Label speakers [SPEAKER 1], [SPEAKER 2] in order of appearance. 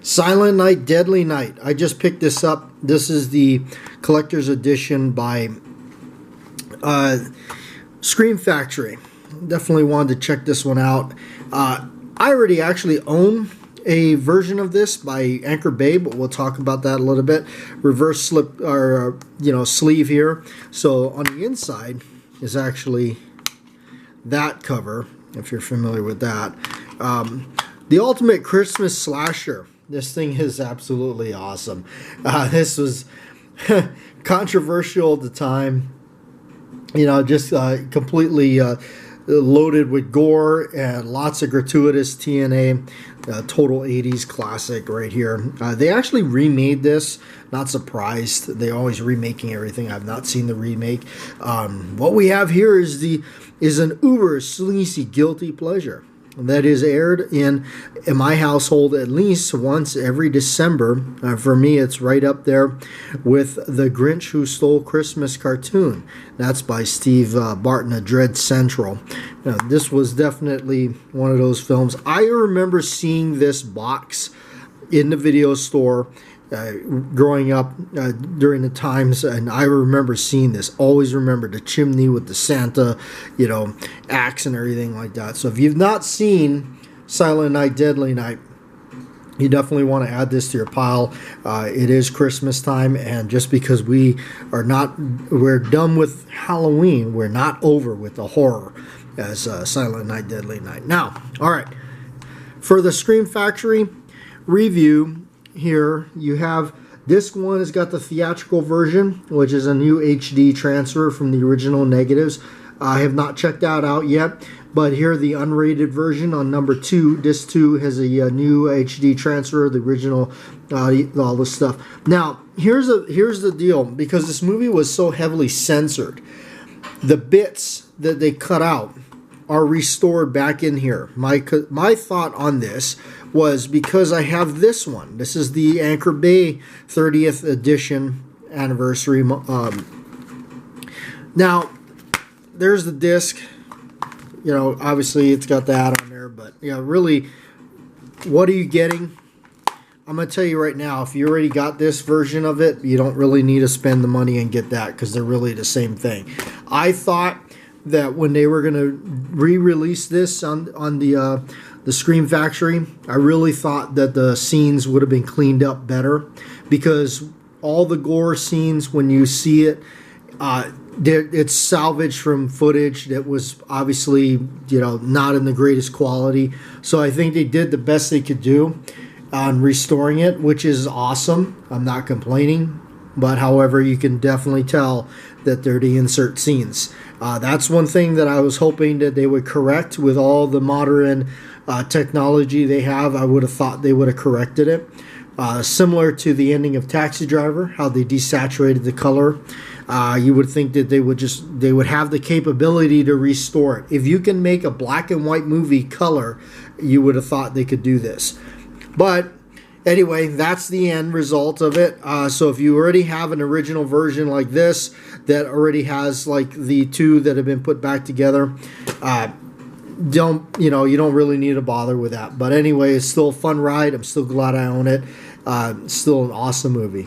[SPEAKER 1] Silent Night, Deadly Night. I just picked this up. This is the collector's edition by Scream Factory. Definitely wanted to check this one out. I already actually own a version of this by Anchor Bay, but we'll talk about that a little bit. Reverse slip or sleeve here. So on the inside is actually that cover, if you're familiar with that. The Ultimate Christmas Slasher. This thing is absolutely awesome. This was controversial at the time. Just completely loaded with gore and lots of gratuitous TNA. Total 80s classic right here. They actually remade this. Not surprised. They're always remaking everything. I've not seen the remake. What we have here is an uber sleazy guilty pleasure that is aired in my household at least once every December. For me, it's right up there with The Grinch Who Stole Christmas cartoon. That's by Steve Barton of Dread Central. This was definitely one of those films. I remember seeing this box in the video store growing up during the times, and I remember seeing this. Always remember the chimney with the Santa, axe and everything like that. So if you've not seen Silent Night, Deadly Night, you definitely want to add this to your pile. It is Christmas time, and just because we're done with Halloween, we're not over with the horror as Silent Night, Deadly Night. Now, all right, for the Scream Factory review, here you have disc one has got the theatrical version, which is a new HD transfer from the original negatives. I have not checked that out yet, but here the unrated version on number 2. Disc 2 has a new HD transfer, the original, all this stuff. Now here's the deal, because this movie was so heavily censored, the bits that they cut out are restored back in here. My thought on this was, because I have this one. This is the Anchor Bay 30th edition anniversary. Now, there's the disc. Obviously it's got that on there, but really, what are you getting? I'm going to tell you right now, if you already got this version of it, you don't really need to spend the money and get that, because they're really the same thing. I thought that when they were going to re-release this on the Scream Factory, I really thought that the scenes would have been cleaned up better, because all the gore scenes, when you see it, it's salvaged from footage that was obviously not in the greatest quality. So I think they did the best they could do on restoring it, which is awesome. I'm not complaining, but however, you can definitely tell that they're the insert scenes. That's one thing that I was hoping that they would correct with all the modern technology they have. I would have thought they would have corrected it. Similar to the ending of Taxi Driver, how they desaturated the color. You would think that they would have the capability to restore it. If you can make a black and white movie color, you would have thought they could do this. But anyway, that's the end result of it. So if you already have an original version like this that already has like the two that have been put back together, you don't really need to bother with that. But anyway, it's still a fun ride. I'm still glad I own it. Still an awesome movie.